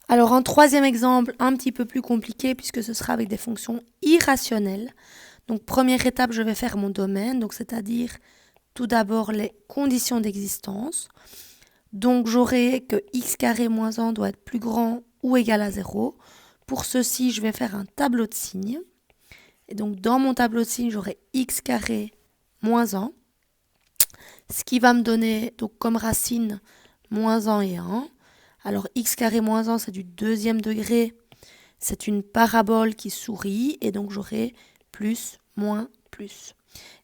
Alors un troisième exemple un petit peu plus compliqué puisque ce sera avec des fonctions irrationnelles. Donc première étape, je vais faire mon domaine, donc c'est-à-dire tout d'abord les conditions d'existence. Donc j'aurai que x carré moins 1 doit être plus grand ou égal à 0. Pour ceci, je vais faire un tableau de signes. Et donc dans mon tableau de signes, j'aurai x carré moins 1. Ce qui va me donner donc comme racine moins 1 et 1. Alors x carré moins 1, c'est du deuxième degré. C'est une parabole qui sourit et donc j'aurai plus, moins, plus.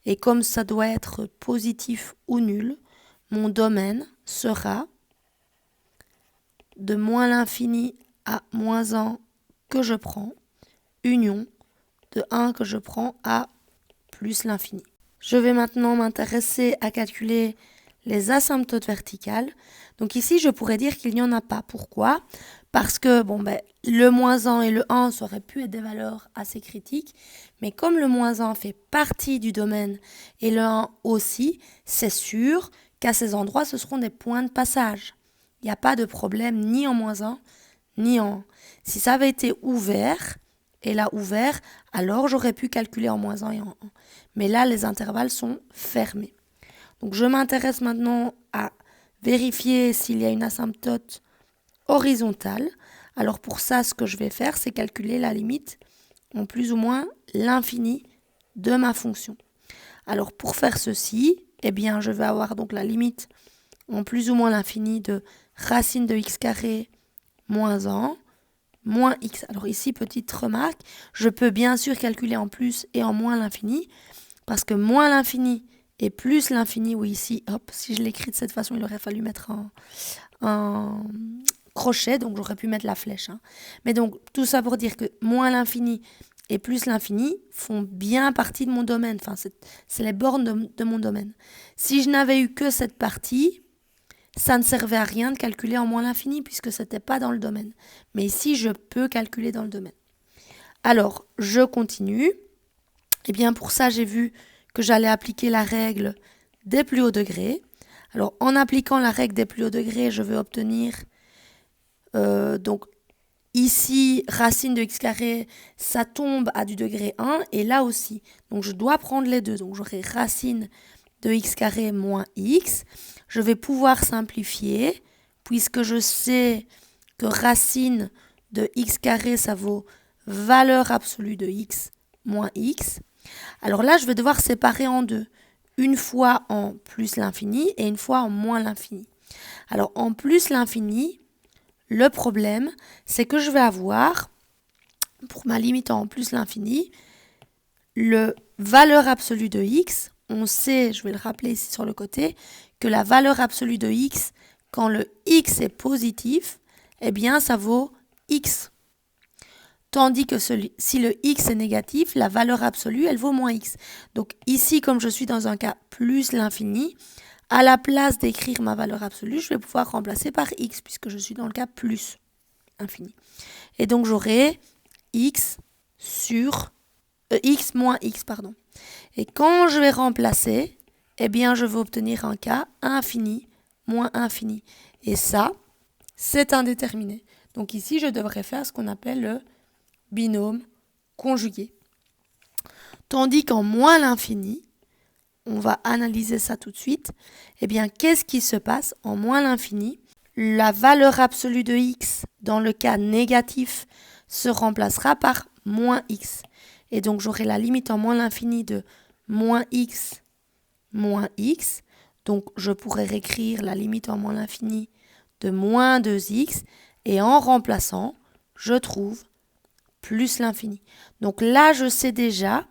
Et comme ça doit être positif ou nul, mon domaine sera de moins l'infini à moins 1 que je prends, union de 1 que je prends à plus l'infini. Je vais maintenant m'intéresser à calculer les asymptotes verticales. Donc ici, je pourrais dire qu'il n'y en a pas. Pourquoi ? Parce que le moins 1 et le 1, ça aurait pu être des valeurs assez critiques. Mais comme le moins 1 fait partie du domaine et le 1 aussi, c'est sûr qu'à ces endroits, ce seront des points de passage. Il n'y a pas de problème ni en moins 1, ni en 1. Si ça avait été ouvert, et là ouvert, alors j'aurais pu calculer en moins 1 et en 1. Mais là, les intervalles sont fermés. Donc je m'intéresse maintenant à vérifier s'il y a une asymptote horizontale. Alors pour ça, ce que je vais faire, c'est calculer la limite en plus ou moins l'infini de ma fonction. Alors pour faire ceci, je vais avoir donc la limite en plus ou moins l'infini de racine de x carré moins 1 moins x. Alors ici, petite remarque, je peux bien sûr calculer en plus et en moins l'infini, parce que moins l'infini et plus l'infini, oui ici, hop, si je l'écris de cette façon, il aurait fallu mettre un crochet, donc j'aurais pu mettre la flèche. Mais donc, tout ça pour dire que moins l'infini et plus l'infini font bien partie de mon domaine, enfin c'est les bornes de mon domaine. Si je n'avais eu que cette partie, ça ne servait à rien de calculer en moins l'infini puisque ce n'était pas dans le domaine. Mais ici, je peux calculer dans le domaine. Alors, je continue. Pour ça, j'ai vu que j'allais appliquer la règle des plus hauts degrés. Alors, en appliquant la règle des plus hauts degrés, je vais obtenir donc ici, racine de x carré, ça tombe à du degré 1 et là aussi. Donc, je dois prendre les deux. Donc, j'aurai racine de x carré moins x. Je vais pouvoir simplifier puisque je sais que racine de x carré, ça vaut valeur absolue de x moins x. Alors là, je vais devoir séparer en deux. Une fois en plus l'infini et une fois en moins l'infini. Alors en plus l'infini, le problème, c'est que je vais avoir, pour ma limite en plus l'infini, le valeur absolue de x. On sait, je vais le rappeler ici sur le côté, que la valeur absolue de x, quand le x est positif, ça vaut x. Tandis que si le x est négatif, la valeur absolue, elle vaut moins x. Donc ici, comme je suis dans un cas plus l'infini, à la place d'écrire ma valeur absolue, je vais pouvoir remplacer par x, puisque je suis dans le cas plus infini. Et donc j'aurai x sur x moins x, pardon. Et quand je vais remplacer, je vais obtenir un cas infini moins infini. Et ça, c'est indéterminé. Donc ici, je devrais faire ce qu'on appelle le binôme conjugué. Tandis qu'en moins l'infini, on va analyser ça tout de suite, qu'est-ce qui se passe en moins l'infini ? La valeur absolue de x, dans le cas négatif, se remplacera par moins x. Et donc, j'aurai la limite en moins l'infini de moins x. Donc, je pourrais réécrire la limite en moins l'infini de moins 2x. Et en remplaçant, je trouve plus l'infini. Donc là, je sais déjà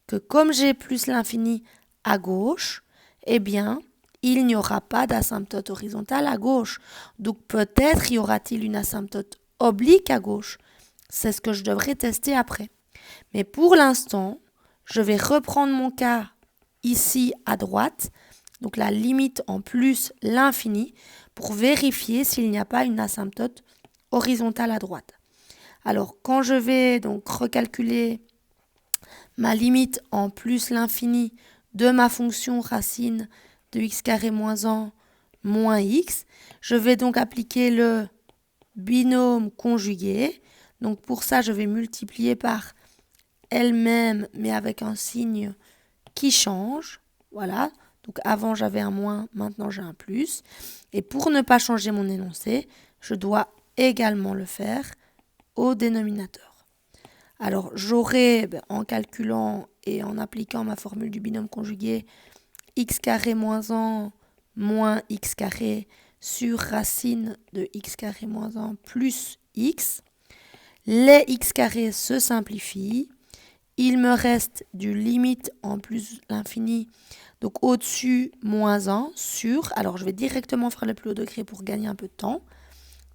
que comme j'ai plus l'infini à gauche, il n'y aura pas d'asymptote horizontale à gauche. Donc peut-être y aura-t-il une asymptote oblique à gauche. C'est ce que je devrais tester après. Mais pour l'instant, je vais reprendre mon cas ici à droite, donc la limite en plus l'infini, pour vérifier s'il n'y a pas une asymptote horizontale à droite. Alors, quand je vais donc recalculer ma limite en plus l'infini de ma fonction racine de x carré moins 1 moins x, je vais donc appliquer le binôme conjugué. Donc pour ça, je vais multiplier par elle-même, mais avec un signe qui change. Voilà. Donc avant, j'avais un moins, maintenant j'ai un plus. Et pour ne pas changer mon énoncé, je dois également le faire au dénominateur. Alors j'aurai, en calculant et en appliquant ma formule du binôme conjugué, x carré moins 1 moins x carré sur racine de x carré moins 1 plus x. Les x carrés se simplifient. Il me reste du limite en plus l'infini, donc au-dessus moins 1 sur, alors je vais directement faire le plus haut degré pour gagner un peu de temps.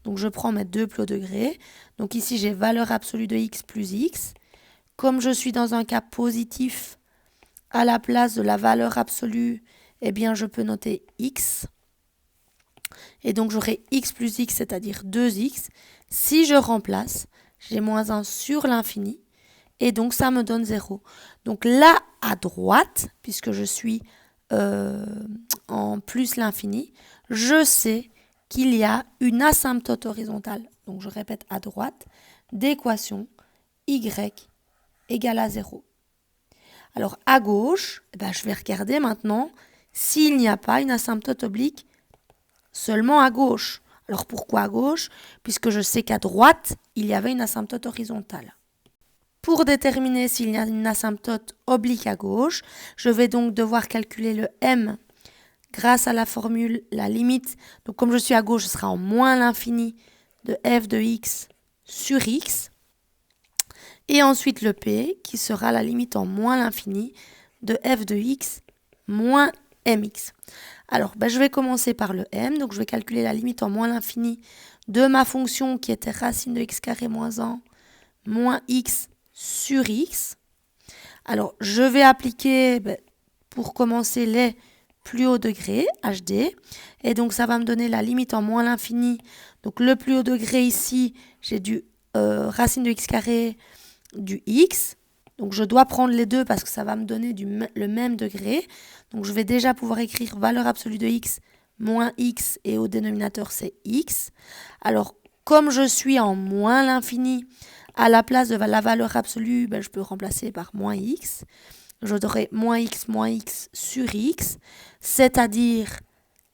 Donc je prends mes deux plus hauts degrés. Donc ici j'ai valeur absolue de x plus x. Comme je suis dans un cas positif, à la place de la valeur absolue, eh bien je peux noter x. Et donc j'aurai x plus x, c'est-à-dire 2x. Si je remplace, j'ai moins 1 sur l'infini. Et donc, ça me donne 0. Donc là, à droite, puisque je suis en plus l'infini, je sais qu'il y a une asymptote horizontale. Donc, je répète à droite, d'équation y égale à 0. Alors, à gauche, je vais regarder maintenant s'il n'y a pas une asymptote oblique seulement à gauche. Alors, pourquoi à gauche? Puisque je sais qu'à droite, il y avait une asymptote horizontale. Pour déterminer s'il y a une asymptote oblique à gauche, je vais donc devoir calculer le m grâce à la formule, la limite. Donc comme je suis à gauche, ce sera en moins l'infini de f de x sur x. Et ensuite le p qui sera la limite en moins l'infini de f de x moins mx. Alors je vais commencer par le m. Donc je vais calculer la limite en moins l'infini de ma fonction qui était racine de x carré moins 1 moins x sur x. Alors, je vais appliquer, pour commencer, les plus hauts degrés, HD. Et donc, ça va me donner la limite en moins l'infini. Donc, le plus haut degré ici, j'ai du racine de x carré du x. Donc, je dois prendre les deux parce que ça va me donner le même degré. Donc, je vais déjà pouvoir écrire valeur absolue de x moins x et au dénominateur, c'est x. Alors, comme je suis en moins l'infini, à la place de la valeur absolue, je peux remplacer par moins x. J'aurai moins x sur x, c'est-à-dire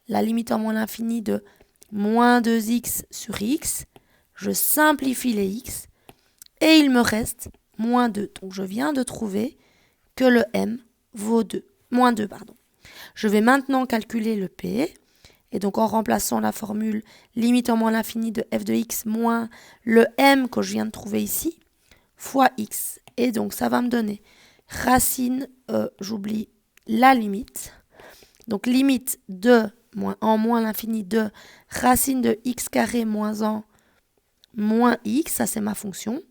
la limite en moins l'infini de moins 2x sur x. Je simplifie les x et il me reste moins 2. Donc je viens de trouver que le m vaut 2. Moins 2, pardon. Je vais maintenant calculer le p. Et donc en remplaçant la formule limite en moins l'infini de f de x moins le m que je viens de trouver ici, fois x. Et donc ça va me donner racine, j'oublie la limite. Donc limite de en moins l'infini de racine de x carré moins 1 moins x, ça c'est ma fonction,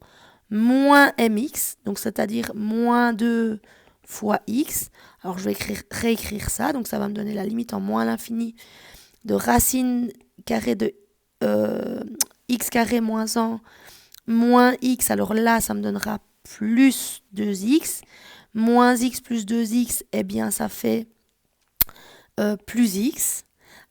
moins mx, donc c'est-à-dire moins 2 fois x. Alors je vais réécrire ça, donc ça va me donner la limite en moins l'infini de racine carrée de x carré moins 1 moins x. Alors là, ça me donnera plus 2x. Moins x plus 2x, eh bien, ça fait plus x.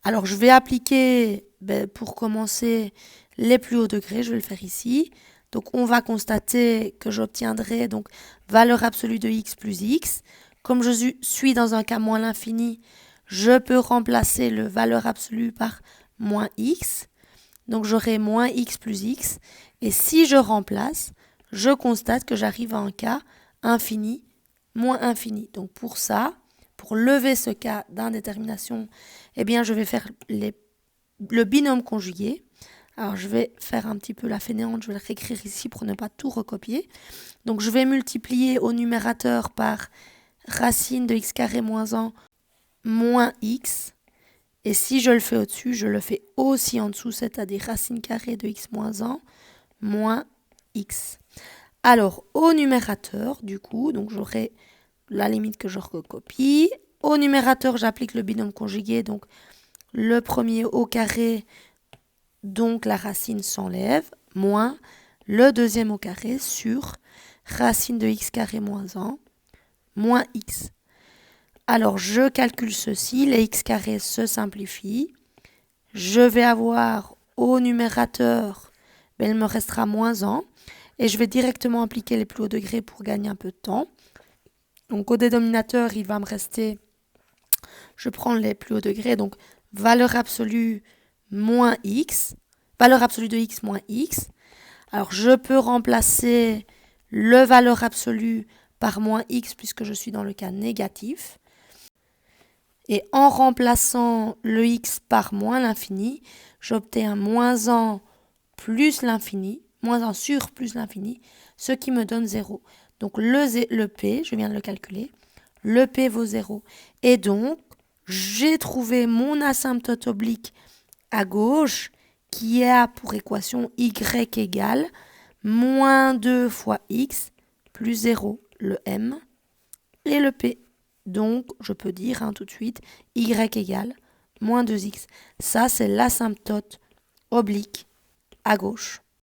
Alors, je vais appliquer, pour commencer, les plus hauts degrés. Je vais le faire ici. Donc, on va constater que j'obtiendrai donc valeur absolue de x plus x. Comme je suis dans un cas moins l'infini, je peux remplacer le valeur absolue par moins x. Donc j'aurai moins x plus x. Et si je remplace, je constate que j'arrive à un cas infini, moins infini. Donc pour ça, pour lever ce cas d'indétermination, eh bien je vais faire le binôme conjugué. Alors je vais faire un petit peu la fainéante, je vais le réécrire ici pour ne pas tout recopier. Donc je vais multiplier au numérateur par racine de x carré moins 1 moins x, et si je le fais au-dessus, je le fais aussi en dessous, c'est-à-dire racine carrée de x moins 1 moins x. Alors, au numérateur, du coup, donc j'aurai la limite que je recopie. Au numérateur, j'applique le binôme conjugué, donc le premier au carré, donc la racine s'enlève, moins le deuxième au carré sur racine de x carré moins 1 moins x. Alors, je calcule ceci, les x carrés se simplifient. Je vais avoir au numérateur ben, il me restera moins 1. Et je vais directement appliquer les plus hauts degrés pour gagner un peu de temps. Donc au dénominateur, il va me rester, je prends les plus hauts degrés, donc valeur absolue moins x, valeur absolue de x moins x. Alors je peux remplacer le valeur absolue par moins x puisque je suis dans le cas négatif. Et en remplaçant le x par moins l'infini, j'obtiens un moins 1 plus l'infini, moins 1 sur plus l'infini, ce qui me donne 0. Donc le p, je viens de le calculer, le p vaut 0. Et donc, j'ai trouvé mon asymptote oblique à gauche qui a pour équation y égale moins 2 fois x plus 0, le m, et le p. Donc, je peux dire tout de suite y égale moins 2x. Ça, c'est l'asymptote oblique à gauche.